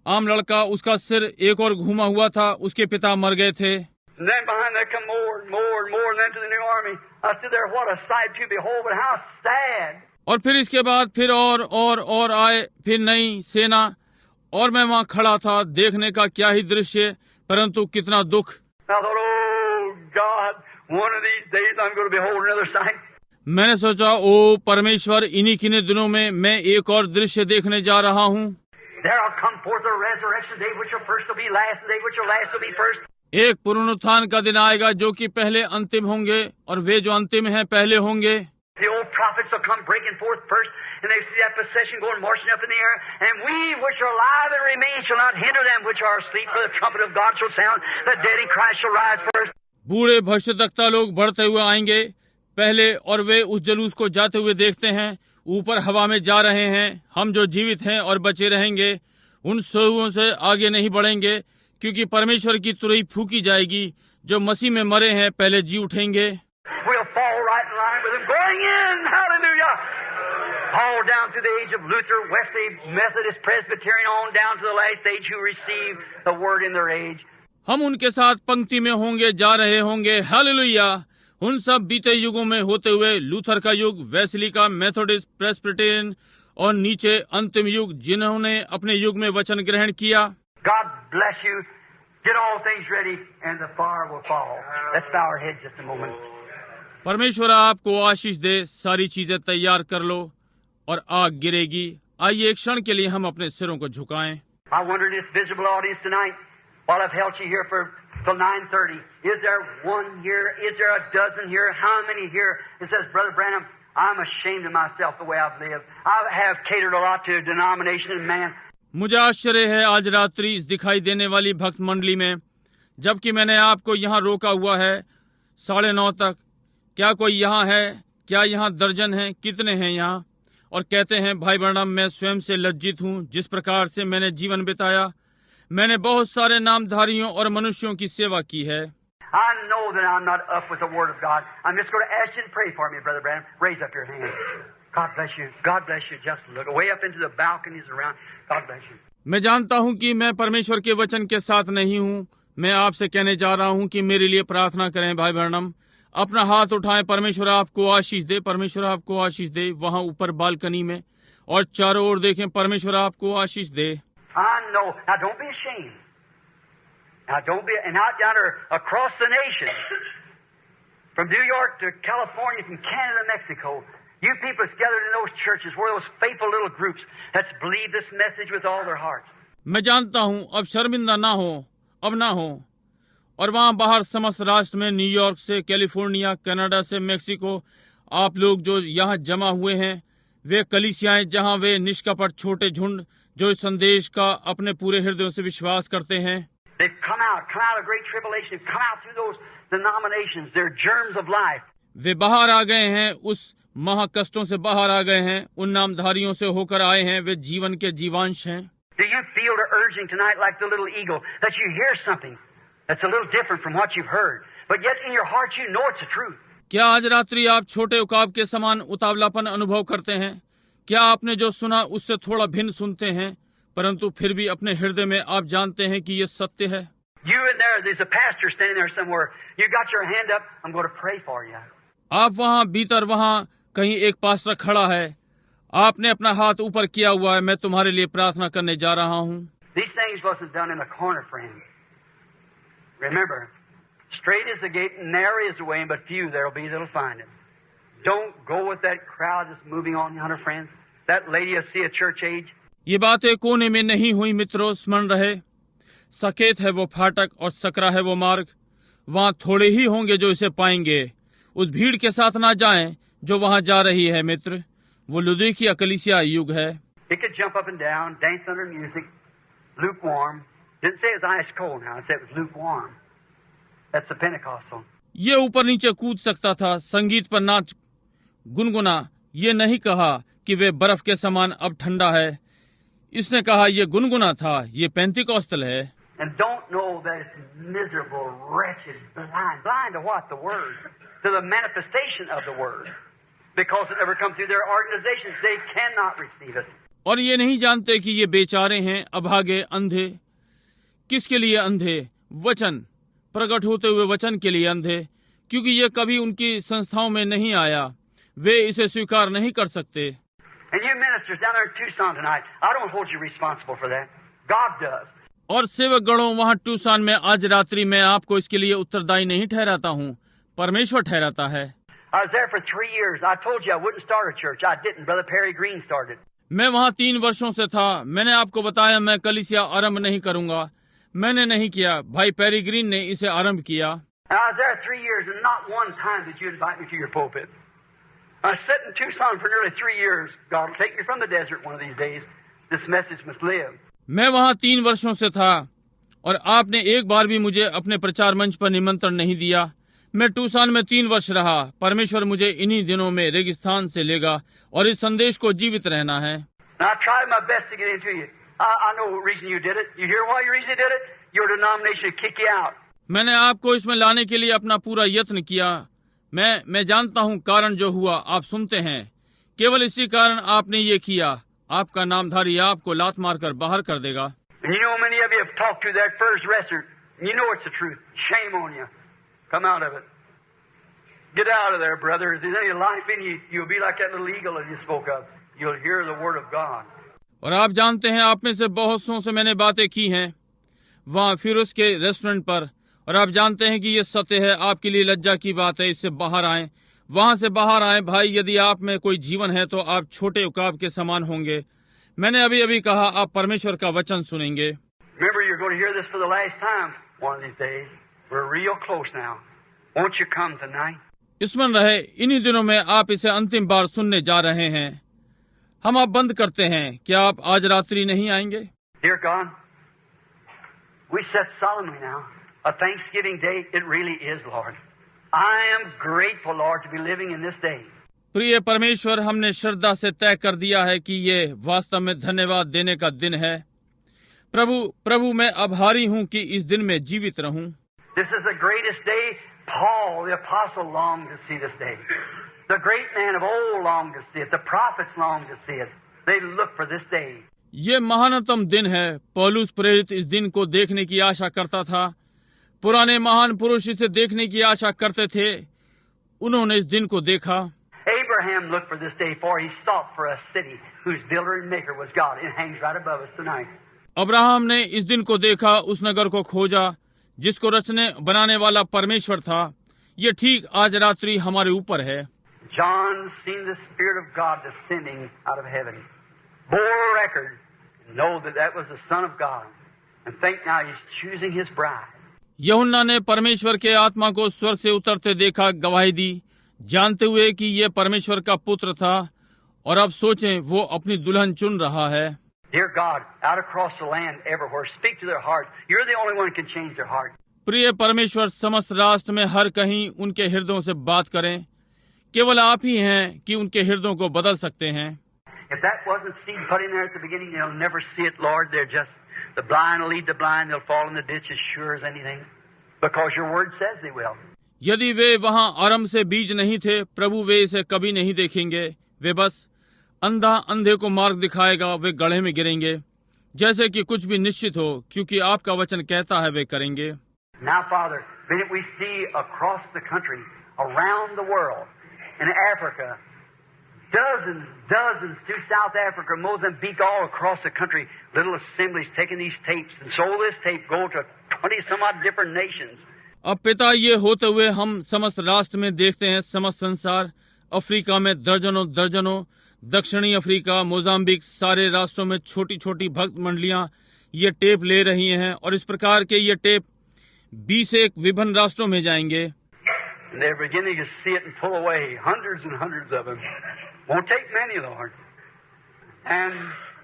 आम लड़का, उसका सिर एक और घूमा हुआ था, उसके पिता मर गए थे। And then behind that come more and more and more, and then to the new army. I stood there, what a sight to behold, but how sad. और फिर इसके बाद फिर और आए, फिर नई सेना, और मैं वहाँ खड़ा था, देखने का क्या ही दृश्य, परंतु कितना दुख। I thought, oh God, one of these days I'm going to behold another sight. मैंने सोचा, ओ परमेश्वर, इन्हीं किन्हीं दिनों में मैं एक और दृश्य देखने जा रहा हूँ। There will come forth a resurrection day, which will first will be last, and day which will last will be first. एक पुनरुत्थान का दिन आएगा जो कि पहले अंतिम होंगे और वे जो अंतिम हैं पहले होंगे। The old prophets will come breaking forth first, and they see that procession going marching up in the air, and we which are alive and remain shall not hinder them which are asleep, for the trumpet of God shall sound, the dead in Christ shall rise first. बूढ़े भविष्यद्वक्ता लोग बढ़ते हुए आएंगे पहले, और वे उस जुलूस को जाते हुए देखते हैं, ऊपर हवा में जा रहे हैं। हम जो जीवित हैं और बचे रहेंगे, उन सोहुओं से आगे नहीं बढ़ेंगे, क्योंकि परमेश्वर की तुरही फूकी जाएगी। जो मसीह में मरे हैं पहले जी उठेंगे। We'll fall right in line with them, going in, hallelujah, all down through the age of Luther, Wesley, Methodist, Presbyterian, on down to the last age who received the word in their age. हम उनके साथ पंक्ति में होंगे, जा रहे होंगे, hallelujah. उन सब बीते युगों में होते हुए लूथर का युग, वेस्ली का, मेथोडिस्ट, प्रेस्बिटेरियन, और नीचे अंतिम युग जिन्होंने अपने युग में वचन ग्रहण किया। God bless you. Get all things ready, and the fire will fall. Let's bow our heads just a moment. परमेश्वर आपको आशीष दे, सारी चीजें तैयार कर लो और आग गिरेगी। आइए एक क्षण के लिए हम अपने सिरों को झुकाएं। I wonder in this visible audience tonight, while I've held you here for till 9:30, is there one here? Is there a dozen here? How many here? It says, Brother Branham, I'm ashamed of myself the way I've lived. I have catered a lot to a denomination and man. मुझे आश्चर्य है आज रात्रि इस दिखाई देने वाली भक्त मंडली में, जबकि मैंने आपको यहाँ रोका हुआ है 9:30 तक। क्या कोई यहाँ है? क्या यहाँ दर्जन हैं? कितने हैं यहाँ? और कहते हैं, भाई ब्रैनम, मैं स्वयं से लज्जित हूँ जिस प्रकार से मैंने जीवन बिताया। मैंने बहुत सारे नामधारियों और मनुष्यों की सेवा की है। I know that I'm not up with the Word of God. I'm just going to ask you to pray for me, Brother Branham. Raise up your hand. God bless you. God bless you. Just look way up into the balconies around. God bless you. मैं जानता हूँ कि मैं परमेश्वर के वचन के साथ नहीं हूँ। मैं आपसे कहने जा रहा हूँ कि मेरे लिए प्रार्थना करें। भाई ब्रैनम, अपना हाथ उठाएं। परमेश्वर आपको आशीष दे, परमेश्वर आपको आशीष दे। वहाँ ऊपर बालकनी में और चारों ओर देखें, परमेश्वर आपको आशीष दे। I know. Now don't be ashamed. Now don't be, and out yonder across the nation, from New York to California, from Canada to Mexico, you people that's gathered in those churches, where those faithful little groups that's believed this message with all their hearts. मैं जानता हूँ, अब शर्मिंदा ना हो, अब ना हो। और वहाँ बाहर समस्त राष्ट्र में, न्यूयॉर्क से कैलिफोर्निया, कनाडा से मेक्सिको, आप लोग जो यहाँ जमा हुए हैं, वे कलीसियाएं जहाँ वे निष्कपट छोटे झुंड जो इस संदेश का अपने पूरे हृदयों से विश्वास करते हैं। They've come out of great tribulation, they've come out through those denominations, they're germs of life. वे बाहर आ गए हैं, उस महाकष्टों से बाहर आ गए हैं, उन नामधारियों से होकर आए हैं, वे जीवन के जीवांश हैं। Do you feel the urging tonight like the little eagle, that you hear something that's a little different from what you've heard, but yet in your heart you know it's the truth? क्या आज रात्रि आप छोटे उकाब के समान उतावलापन अनुभव करते हैं? क्या आपने जो सुना उससे थोड़ा भिन्न सुनते हैं, परंतु फिर भी अपने हृदय में आप जानते हैं कि ये सत्य है? You in there's a pastor standing there somewhere. You got your hand up, I'm going to pray for you. आप वहाँ भीतर, वहाँ कहीं एक पास्टर खड़ा है, आपने अपना हाथ ऊपर किया हुआ है, मैं तुम्हारे लिए प्रार्थना करने जा रहा हूँ। These things wasn't done in a corner, friend. Remember, Straight is the gate, and narrow is the way, but few there will be that'll find it. Don't go with that crowd that's moving on yonder, friends. That lady will see a church age. ये बातें कोने में नहीं हुई मित्रों, स्मरण रहे। सकेत है वो फाटक और सकरा है वो मार्ग, वहाँ थोड़े ही होंगे जो इसे पाएंगे। उस भीड़ के साथ ना जाएं जो वहाँ जा रही है मित्र। वो लुदीकिया कलीसिया युग है। It could jump up and down, dance under music, lukewarm. Didn't say it was ice cold now, it said it was lukewarm. That's the Pentecostal. ये ऊपर नीचे कूद सकता था, संगीत पर नाच गुनगुना। ये नहीं कहा कि वे बर्फ के समान अब ठंडा है। इसने कहा ये गुनगुना था, ये पेंतिकॉस्टल है। And don't know that it's miserable, wretched, blind. Blind to what? The Word. To the manifestation of the Word. Because it never comes through their organizations, they cannot receive it. और ये नहीं जानते कि ये बेचारे हैं, अभागे, अंधे। किसके लिए अंधे? वचन, प्रकट होते हुए वचन के लिए अंधे, क्योंकि ये कभी उनकी संस्थाओं में नहीं आया। वे इसे स्वीकार नहीं कर सकते। And you ministers down there in Tucson tonight, I don't hold you responsible for that. God does. और सेवक गणों वहाँ टूसान में आज रात्रि मैं आपको इसके लिए उत्तरदायी नहीं ठहराता हूँ, परमेश्वर ठहराता है। I was there for 3 years. I told you I wouldn't start a church. I didn't. Brother Perry Green started. मैं वहाँ 3 वर्षों से था। मैंने आपको बताया मैं कलीसिया आरंभ नहीं करूँगा। मैंने नहीं किया, भाई पेरी ग्रीन ने इसे आरंभ किया। I was there 3 years, and not one time did you invite me to your pulpit. I sat in Tucson for nearly 3 years. God will take me from the desert one of these days. This message must live. मैं वहाँ 3 वर्षों से था और आपने एक बार भी मुझे अपने प्रचार मंच पर निमंत्रण नहीं दिया। मैं टूसान में 3 वर्ष रहा। परमेश्वर मुझे इन्हीं दिनों में रेगिस्तान से लेगा और इस संदेश को जीवित रहना है। And I tried my best to get into you. I know the reason you did it. You hear why you reason you did it? Your denomination would kick you out. मैंने आपको इसमें लाने के लिए अपना पूरा यत्न किया। मैं जानता हूँ कारण जो हुआ, आप सुनते हैं। केवल इसी कारण आपने ये किया। आपका नामधारी आपको लात मारकर बाहर कर देगा। And you know many of you have talked to that first restaurant. You know it's the truth. Shame on you. Come out of it. Get out of there, brother. If there's any life in you, you'll be like that little eagle that you spoke of. You'll hear the word of God. और आप जानते हैं, आप में से बहुत सौ से मैंने बातें की हैं वहाँ फिरोज के रेस्टोरेंट पर, और आप जानते हैं कि ये सत्य है। आपके लिए लज्जा की बात है। इससे बाहर आएं, वहाँ से बाहर आएं भाई। यदि आप में कोई जीवन है तो आप छोटे उकाब के समान होंगे। मैंने अभी अभी कहा, आप परमेश्वर का वचन सुनेंगे। Remember, you're going to hear this for the last time one of these days. We're real close now. Won't you come tonight? स्मरण रहे, इन्हीं दिनों में आप इसे अंतिम बार सुनने जा रहे हैं। हम अब बंद करते हैं। क्या आप आज रात्रि नहीं आएंगे? Dear God, we set solemnly now a Thanksgiving day. It really is, Lord. I am grateful, Lord, to be living in this day. प्रिय परमेश्वर, हमने श्रद्धा से तय कर दिया है कि ये वास्तव में धन्यवाद देने का दिन है। प्रभु मैं आभारी हूँ कि इस दिन में जीवित रहूं। This is the greatest day. Paul, the apostle, longed to see this day. The great man of old longed to see it. The prophets longed to see it. They looked for this day. ये महानतम दिन है। पौलुस प्रेरित इस दिन को देखने की आशा करता था। पुराने महान पुरुष इसे देखने की आशा करते थे। उन्होंने इस दिन को देखा। Abraham looked for this day, for he sought for a city whose builder and maker was God. It hangs right above us tonight. Abraham ने इस दिन को देखा, उस नगर को खोजा जिसको रचने बनाने वाला परमेश्वर था। ये ठीक आज रात्रि हमारे ऊपर है। John seen the Spirit of God descending out of heaven, bore a record, know that was the Son of God, and think now he's choosing his bride. यूहन्ना ने परमेश्वर के आत्मा को स्वर्ग से उतरते देखा, गवाही दी, जानते हुए कि ये परमेश्वर का पुत्र था, और अब सोचें वो अपनी दुल्हन चुन रहा है। Dear God, out across the land, everywhere, speak to their hearts. You're the only one who can change their heart. प्रिय परमेश्वर, समस्त राष्ट्र में हर कहीं उनके हृदयों से बात करें। केवल आप ही हैं कि उनके हृदयों को बदल सकते हैं। If that wasn't seed put in there at the beginning, they'll never see it, Lord. They're just, the blind will lead the blind. They'll fall in the ditch as sure as anything. Because your word says they will. यदि वे वहाँ आरंभ से बीज नहीं थे, प्रभु वे इसे कभी नहीं देखेंगे। वे बस अंधा अंधे को मार्ग दिखाएगा, वे गड्ढे में गिरेंगे। जैसे कि कुछ भी निश्चित हो, क्योंकि आपका वचन कहता है वे करेंगे। Now, Father, we see across the country, around the world, in Africa, dozens to South Africa, Mozambique, all across the country, little assemblies taking these tapes, and so this tape go to 20 some odd different nations. अब पिता, ये होते हुए हम समस्त राष्ट्र में देखते हैं, समस्त संसार, अफ्रीका में दर्जनों दर्जनों, दक्षिणी अफ्रीका, मोजाम्बिक, सारे राष्ट्रों में छोटी छोटी भक्त मंडलियां ये टेप ले रही हैं और इस प्रकार के ये टेप 21 विभिन्न राष्ट्रों में जाएंगे। And they're beginning to see it and pull away, hundreds and hundreds of them. Won't take many, Lord. And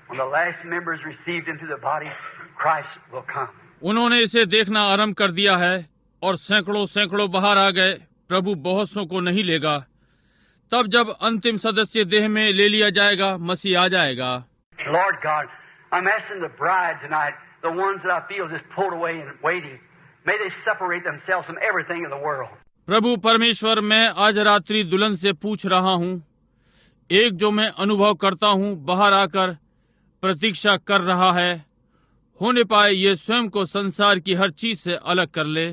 when the last member is received into the body, Christ will come. उन्होंने इसे देखना आरंभ कर दिया है और सैकड़ों सैकड़ों बाहर आ गए। प्रभु बहुत सौ को नहीं लेगा। तब जब अंतिम सदस्य देह में ले लिया जाएगा, मसीह आ जाएगा। Lord God, I'm asking the bride tonight, the ones that I feel just pulled away and waiting, may they separate themselves from everything in the world. प्रभु परमेश्वर, मैं आज रात्रि दुल्हन से पूछ रहा हूँ, एक जो मैं अनुभव करता हूँ बाहर आकर प्रतीक्षा कर रहा है, होने पाए ये स्वयं को संसार की हर चीज से अलग कर ले।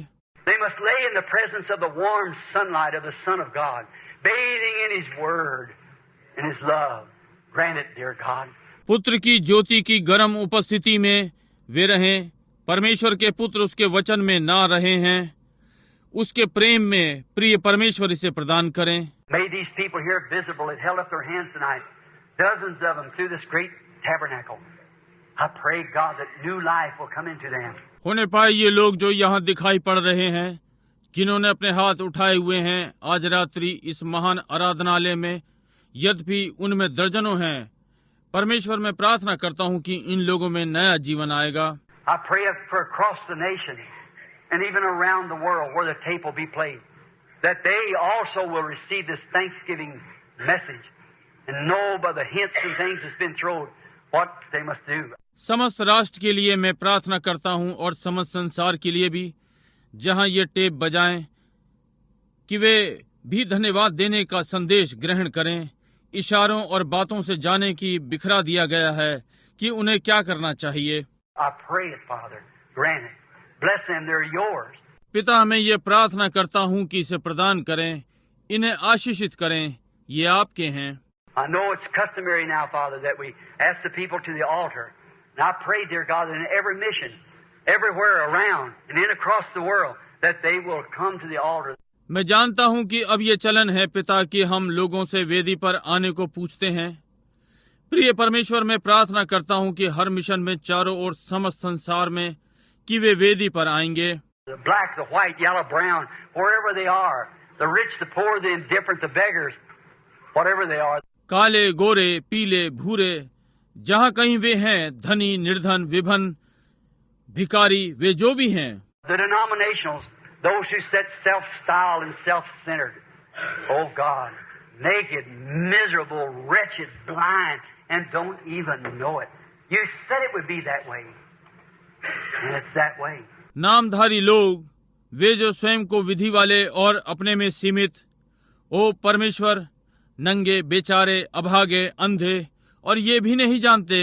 They must lay in the presence of the warm sunlight of the Son of God, bathing in His Word and His love. Grant it, dear God. पुत्र की ज्योति की गर्म उपस्थिति में वे रहें। परमेश्वर के पुत्र उसके वचन में ना रहे हैं, उसके प्रेम में प्रिय परमेश्वर इसे प्रदान करें। May these people here visible that held up their hands tonight, dozens of them through this great tabernacle. I pray God that new life will come into them. होने पाए ये लोग जो यहाँ दिखाई पड़ रहे हैं, जिन्होंने अपने हाथ उठाए हुए हैं आज रात्रि इस महान आराधनालय में, यद्यपि उनमें दर्जनों हैं, परमेश्वर मैं प्रार्थना करता हूँ कि इन लोगों में नया जीवन आएगा। I pray for across the nation and even around the world where the tape will be played, that they also will receive this Thanksgiving message and know by the hints and things that's been thrown what they must do. समस्त राष्ट्र के लिए मैं प्रार्थना करता हूँ और समस्त संसार के लिए भी, जहाँ ये टेप बजाएं, कि वे भी धन्यवाद देने का संदेश ग्रहण करें। इशारों और बातों से जाने की बिखरा दिया गया है कि उन्हें क्या करना चाहिए। I pray it, Father. Grant it. Bless them. They're yours. पिता, मैं ये प्रार्थना करता हूँ कि इसे प्रदान करें, इन्हें आशीषित करें, ये आपके हैं। I know it's customary now, Father, that we ask the people to the altar. And I pray, dear God, that in every mission, everywhere around and in across the world, that they will come to the altar. मैं जानता हूँ कि अब ये चलन है पिता कि हम लोगों से वेदी पर आने को पूछते हैं। प्रिय परमेश्वर, मैं प्रार्थना करता हूँ कि हर मिशन में चारों ओर समस्त संसार में कि वे वेदी पर आएंगे। The black, the white, yellow, brown, wherever they are, the rich, the poor, the indifferent, the beggars, whatever they are. काले, गोरे, पीले, भूरे, जहाँ कहीं वे हैं, धनी, निर्धन, विभिन्न, भिखारी, वे जो भी हैं। The denominationals, those who set self-styled and self-centered. Oh God, naked, miserable, wretched, blind, and don't even know it. You said it would be that way, and it's that way. नामधारी लोग, वे जो स्वयं को विधि वाले और अपने में सीमित, ओ परमेश्वर, नंगे, बेचारे, अभागे, अंधे, और ये भी नहीं जानते।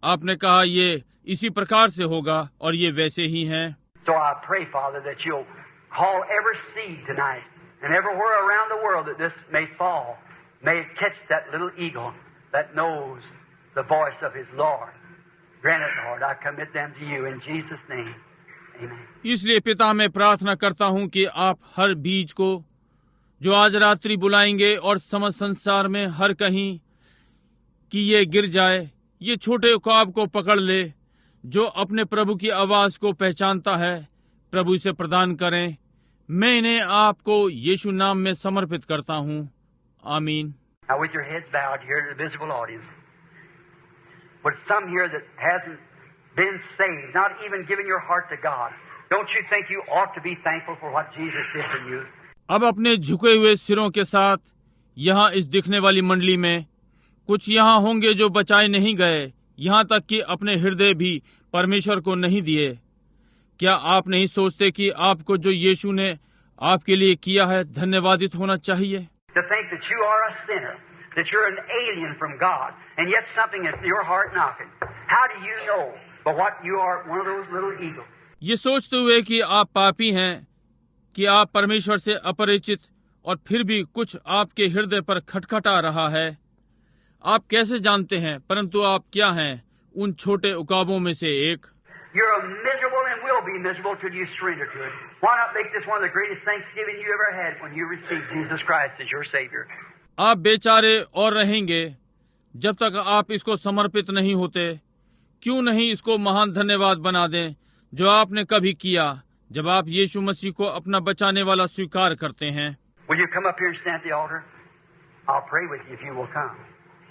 आपने कहा ये इसी प्रकार से होगा और ये वैसे ही हैं। So I pray, Father, that you'll call every seed tonight and everywhere around the world that this may fall, may it catch that little eagle that knows the voice of his Lord. Grant it, Lord. I commit them to you in Jesus' name. Amen. इसलिए पिता, मैं प्रार्थना करता हूँ कि आप हर बीज को जो आज रात्रि बुलाएंगे और समस्त संसार में हर कहीं कि ये गिर जाए, ये छोटे उकाब को पकड़ ले जो अपने प्रभु की आवाज को पहचानता है। प्रभु इसे प्रदान करें। मैं इन्हें आपको यीशु नाम में समर्पित करता हूँ। आमीन। Now with your heads bowed here to the visible audience, but some here that hasn't been saved, not even given your heart to God, don't you think you ought to be thankful for what Jesus did for you? अब अपने झुके हुए सिरों के साथ यहाँ इस दिखने वाली मंडली में कुछ यहाँ होंगे जो बचाए नहीं गए, यहाँ तक कि अपने हृदय भी परमेश्वर को नहीं दिए। क्या आप नहीं सोचते कि आपको जो यीशु ने आपके लिए किया है धन्यवादित होना चाहिए? To think that you are a sinner, that you're an alien from God, and yet something in your heart knocking. How do you know but what you are one of those little eagles? ये सोचते हुए कि आप पापी हैं, कि आप परमेश्वर से अपरिचित, और फिर भी कुछ आपके हृदय पर खटखटा रहा है। आप कैसे जानते हैं, परंतु आप क्या हैं? उन छोटे उकाबों में से एक। You're a miserable and will be miserable till you surrender to it. Why not make this one of the greatest Thanksgiving you ever had when you received Jesus Christ as your Savior? आप बेचारे और रहेंगे जब तक आप इसको समर्पित नहीं होते। क्यों नहीं इसको महान धन्यवाद बना दें जो आपने कभी किया जब आप यीशु मसीह को अपना बचाने वाला स्वीकार करते हैं। Will you come up here and stand at the altar? I'll pray with you if you will come.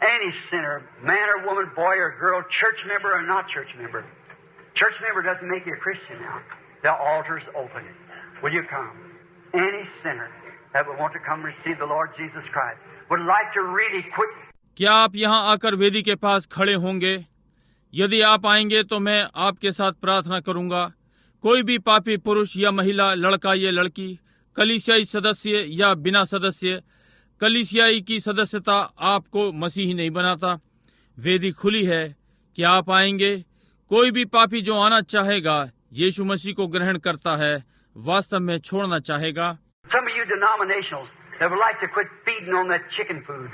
Any sinner, man or woman, boy or girl, church member or not church member. Church member doesn't make you a Christian now. The altar's open. Will you come? Any sinner that would want to come receive the Lord Jesus Christ would like to really quit. क्या आप यहाँ आकर वेदी के पास खड़े होंगे? यदि आप आएंगे तो मैं आपके साथ प्रार्थना करूंगा। कोई भी पापी पुरुष या महिला, लड़का या लड़की, कलीसियाई सदस्य या बिना सदस्य, कलीसियाई की सदस्यता आपको मसीही नहीं बनाता। वेदी खुली है कि आप आएंगे। कोई भी पापी जो आना चाहेगा, यीशु मसीह को ग्रहण करता है, वास्तव में छोड़ना चाहेगा। Some of you denominationals that would like to quit feeding on that chicken food,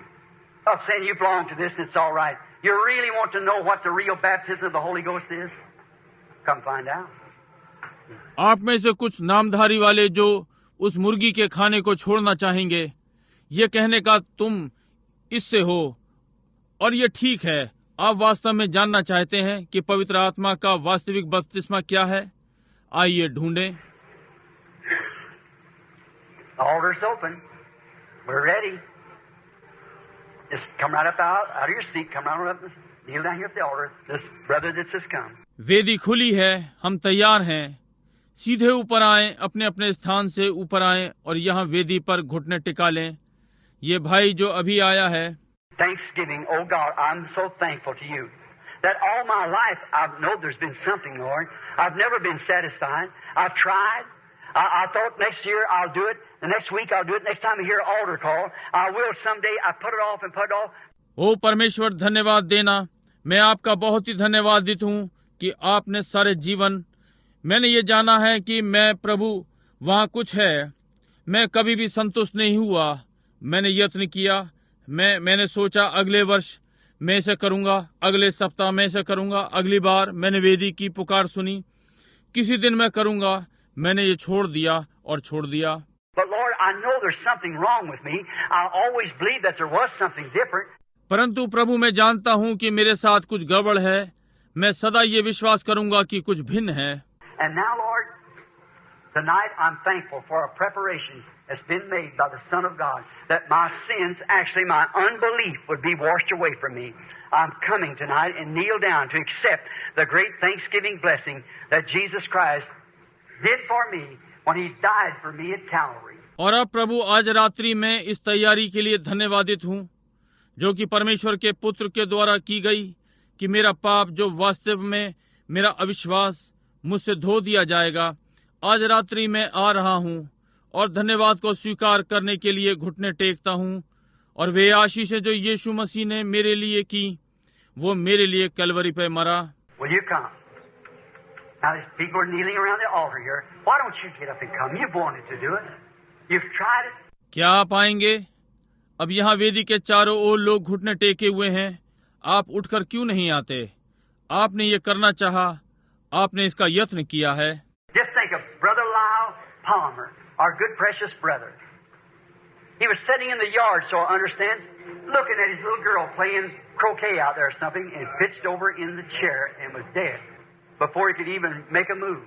of saying you belong to this and it's all right. You really want to know what the real baptism of the Holy Ghost is? Come find out. आप में से कुछ नामधारी वाले जो उस मुर्गी के खाने को छोड़ना चाहेंगे, ये कहने का तुम इससे हो और ये ठीक है। आप वास्तव में जानना चाहते हैं कि पवित्र आत्मा का वास्तविक बपतिस्मा क्या है? आइए ढूंढें। The altar's open. We're ready. Just come right up out of your seat. Come right up. Kneel down here at the altar. This brother that's just come. वेदी खुली है, हम तैयार हैं। सीधे ऊपर आएं, अपने अपने स्थान से ऊपर आएं और यहाँ वेदी पर घुटने टिका लें। ये भाई जो अभी आया है। Thanksgiving, oh God, I'm so thankful to you that all my life I've known there's been something, Lord. I've never been satisfied. I've tried. I thought next year I'll do it. The next week I'll do it. Next time I hear an altar call, I will someday. I put it off and put it off. ओ परमेश्वर, धन्यवाद देना। मैं आपका बहुत ही धन्यवादित हूँ कि आपने सारे जीवन, मैंने ये जाना है कि मैं प्रभु वहाँ कुछ है। मैं कभी भी संतुष्ट नहीं हुआ। मैंने यत्न किया। मैंने सोचा अगले वर्ष मैं इसे करूंगा, अगले सप्ताह मैं इसे करूंगा, अगली बार मैंने वेदी की पुकार सुनी, किसी दिन मैं करूंगा। मैंने ये छोड़ दिया और छोड़ दिया। But Lord, I know there's something wrong with me. I always believed that there was something different. परंतु प्रभु, मैं जानता हूँ कि मेरे साथ कुछ गड़बड़ है। मैं सदा ये विश्वास करूंगा कि कुछ भिन्न है। And now, Lord, tonight I'm thankful for a preparation that's been made by the Son of God, that my sins, actually my unbelief, would be washed away from me. I'm coming tonight and kneel down to accept the great Thanksgiving blessing that Jesus Christ did for me when He died for me at Calvary. और अब प्रभु, आज रात्रि में इस तैयारी के लिए धन्यवादित हूँ जो कि परमेश्वर के पुत्र के द्वारा की गई, कि मेरा पाप जो वास्तव में मेरा अविश्वास मुझसे धो दिया जाएगा। आज रात्रि में आ रहा हूँ और धन्यवाद को स्वीकार करने के लिए घुटने टेकता हूँ, और वे आशीषें जो यीशु मसीह ने मेरे लिए की, वो मेरे लिए कलवरी पे मरा। Will you come? Now these people are kneeling around the altar here. Why don't you get up and come? You've wanted to do it. You've tried it. क्या आप आएंगे? अब यहाँ वेदी के चारों ओर लोग घुटने टेके हुए हैं। आप उठकर क्यों नहीं आते? आपने ये करना चाहा, आपने इसका यत्न किया है। Just think of Brother Lyle Palmer, our good precious brother. He was sitting in the yard, so I understand, looking at his little girl playing croquet out there or something, and pitched over in the chair and was dead before he could even make a move.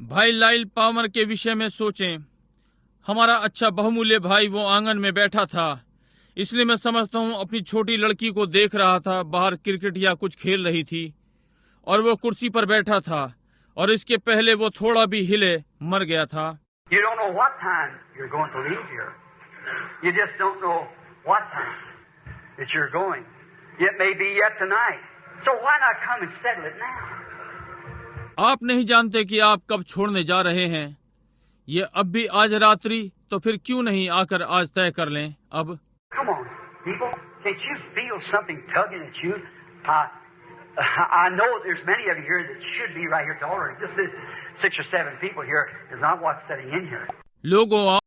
भाई लाइल Palmer के विषय में सोचें। हमारा अच्छा बहुमूल्य भाई वो आंगन में बैठा था, इसलिए मैं समझता हूँ अपनी छोटी लड़की को देख रहा था, बाहर क्रिकेट या कुछ खेल रही थी, और वो कुर्सी पर बैठा था, और इसके पहले वो थोड़ा भी हिले मर गया था। You don't know what time you're going to leave here. You just don't know what time that you're going. It may be yet tonight. So why not come and settle it now? आप नहीं जानते कि आप कब छोड़ने जा रहे हैं। ये अब भी आज रात्रि, तो फिर क्यों नहीं आकर आज तय कर लें अब। Come on, people. Can't you feel something tugging at you? I know there's many of you here that should be right here at the altar. Just 6 or 7 people here is not what's sitting in here. लोगों,